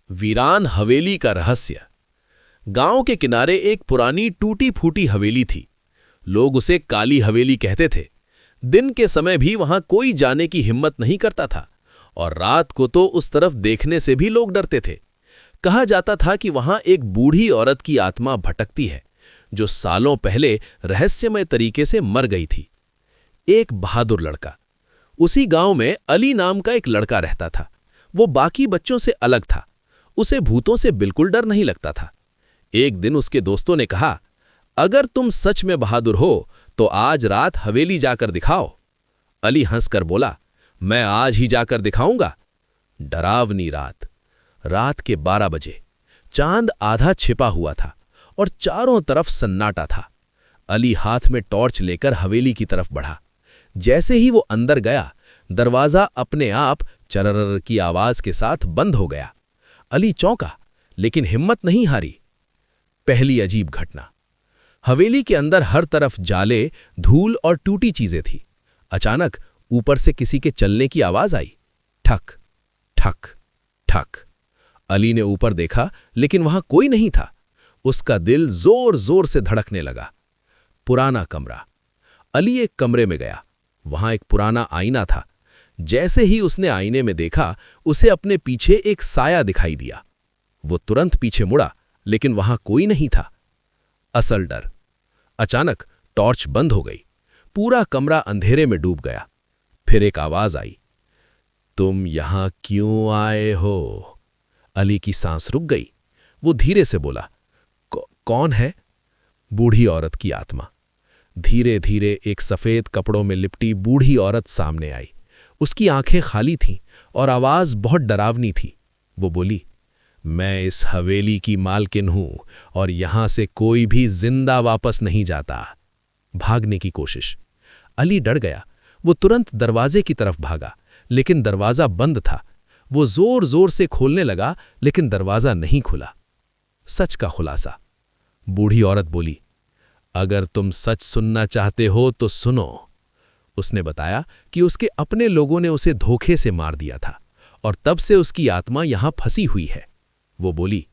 वीरान हवेली का रहस्य। गांव के किनारे एक पुरानी टूटी फूटी हवेली थी। लोग उसे काली हवेली कहते थे। दिन के समय भी वहां कोई जाने की हिम्मत नहीं करता था और रात को तो उस तरफ देखने से भी लोग डरते थे। कहा जाता था कि वहां एक बूढ़ी औरत की आत्मा भटकती है जो सालों पहले रहस्यमय तरीके से मर गई थी। एक बहादुर लड़का। उसी गांव में अली नाम का एक लड़का रहता था। वो बाकी बच्चों से अलग था। उसे भूतों से बिल्कुल डर नहीं लगता था। एक दिन उसके दोस्तों ने कहा, अगर तुम सच में बहादुर हो तो आज रात हवेली जाकर दिखाओ। अली हंसकर बोला, मैं आज ही जाकर दिखाऊंगा। डरावनी रात। रात के 12 बजे। चांद आधा छिपा हुआ था और चारों तरफ सन्नाटा था। अली हाथ में टॉर्च लेकर हवेली की तरफ बढ़ा। जैसे ही वो अंदर गया, दरवाजा अपने आप चरर की आवाज के साथ बंद हो गया। अली चौंका, लेकिन हिम्मत नहीं हारी। पहली अजीब घटना। हवेली के अंदर हर तरफ जाले, धूल और टूटी चीजें थी। अचानक ऊपर से किसी के चलने की आवाज आई। ठक ठक ठक। अली ने ऊपर देखा, लेकिन वहां कोई नहीं था। उसका दिल जोर जोर से धड़कने लगा। पुराना कमरा। अली एक कमरे में गया। वहां एक पुराना आईना था। जैसे ही उसने आईने में देखा, उसे अपने पीछे एक साया दिखाई दिया। वो तुरंत पीछे मुड़ा, लेकिन वहां कोई नहीं था। असल डर। अचानक टॉर्च बंद हो गई। पूरा कमरा अंधेरे में डूब गया। फिर एक आवाज आई, तुम यहां क्यों आए हो? अली की सांस रुक गई। वो धीरे से बोला, कौन है? बूढ़ी औरत की आत्मा। धीरे धीरे एक सफेद कपड़ों में लिपटी बूढ़ी औरत सामने आई। उसकी आंखें खाली थीं और आवाज बहुत डरावनी थी। वो बोली, मैं इस हवेली की मालकिन हूं और यहां से कोई भी जिंदा वापस नहीं जाता। भागने की कोशिश। अली डर गया। वो तुरंत दरवाजे की तरफ भागा, लेकिन दरवाजा बंद था। वो जोर जोर से खोलने लगा, लेकिन दरवाजा नहीं खुला। सच का खुलासा। बूढ़ी औरत बोली, अगर तुम सच सुनना चाहते हो तो सुनो। उसने बताया कि उसके अपने लोगों ने उसे धोखे से मार दिया था और तब से उसकी आत्मा यहां फंसी हुई है। वो बोली,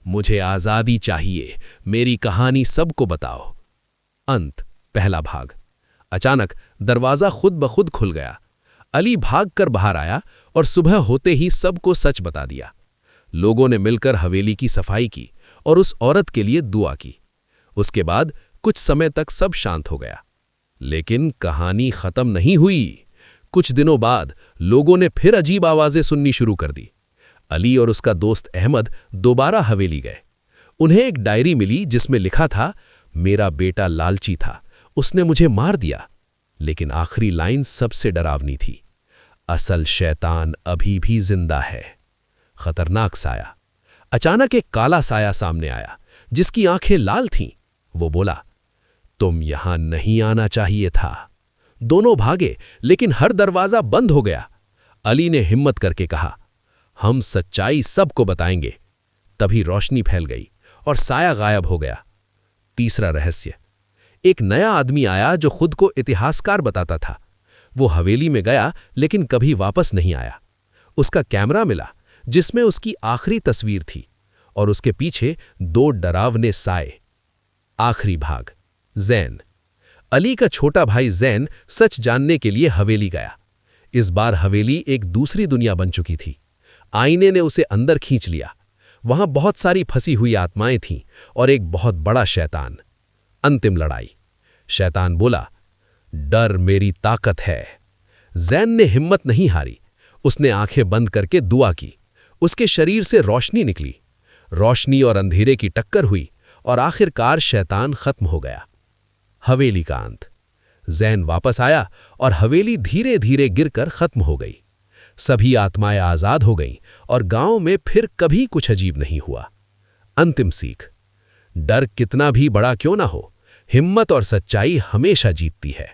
मुझे आजादी चाहिए, मेरी कहानी सबको बताओ। अंत। पहला भाग। अचानक दरवाजा खुद ब खुद खुल गया। अली भागकर बाहर आया और सुबह होते ही सबको सच बता दिया। लोगों ने मिलकर हवेली की सफाई की और उस औरत के लिए दुआ की। उसके बाद कुछ समय तक सब शांत हो गया। लेकिन कहानी खत्म नहीं हुई। कुछ दिनों बाद लोगों ने फिर अजीब आवाजें सुननी शुरू कर दी। अली और उसका दोस्त अहमद दोबारा हवेली गए। उन्हें एक डायरी मिली जिसमें लिखा था, मेरा बेटा लालची था, उसने मुझे मार दिया। लेकिन आखिरी लाइन सबसे डरावनी थी, असल शैतान अभी भी जिंदा है। खतरनाक साया। अचानक एक काला साया सामने आया जिसकी आंखें लाल थीं। वो बोला, तुम यहां नहीं आना चाहिए था। दोनों भागे, लेकिन हर दरवाजा बंद हो गया। अली ने हिम्मत करके कहा, हम सच्चाई सबको बताएंगे। तभी रोशनी फैल गई और साया गायब हो गया। तीसरा रहस्य। एक नया आदमी आया जो खुद को इतिहासकार बताता था। वो हवेली में गया, लेकिन कभी वापस नहीं आया। उसका कैमरा मिला जिसमें उसकी आखिरी तस्वीर थी और उसके पीछे 2 डरावने साए। आखिरी भाग। जैन। अली का छोटा भाई जैन सच जानने के लिए हवेली गया। इस बार हवेली एक दूसरी दुनिया बन चुकी थी। आईने ने उसे अंदर खींच लिया। वहां बहुत सारी फंसी हुई आत्माएं थीं और एक बहुत बड़ा शैतान। अंतिम लड़ाई। शैतान बोला, डर मेरी ताकत है। जैन ने हिम्मत नहीं हारी। उसने आंखें बंद करके दुआ की। उसके शरीर से रोशनी निकली। रोशनी और अंधेरे की टक्कर हुई और आखिरकार शैतान खत्म हो गया। हवेली का अंत। जैन वापस आया और हवेली धीरे धीरे गिरकर खत्म हो गई। सभी आत्माएं आजाद हो गईं और गांव में फिर कभी कुछ अजीब नहीं हुआ। अंतिम सीख। डर कितना भी बड़ा क्यों ना हो, हिम्मत और सच्चाई हमेशा जीतती है।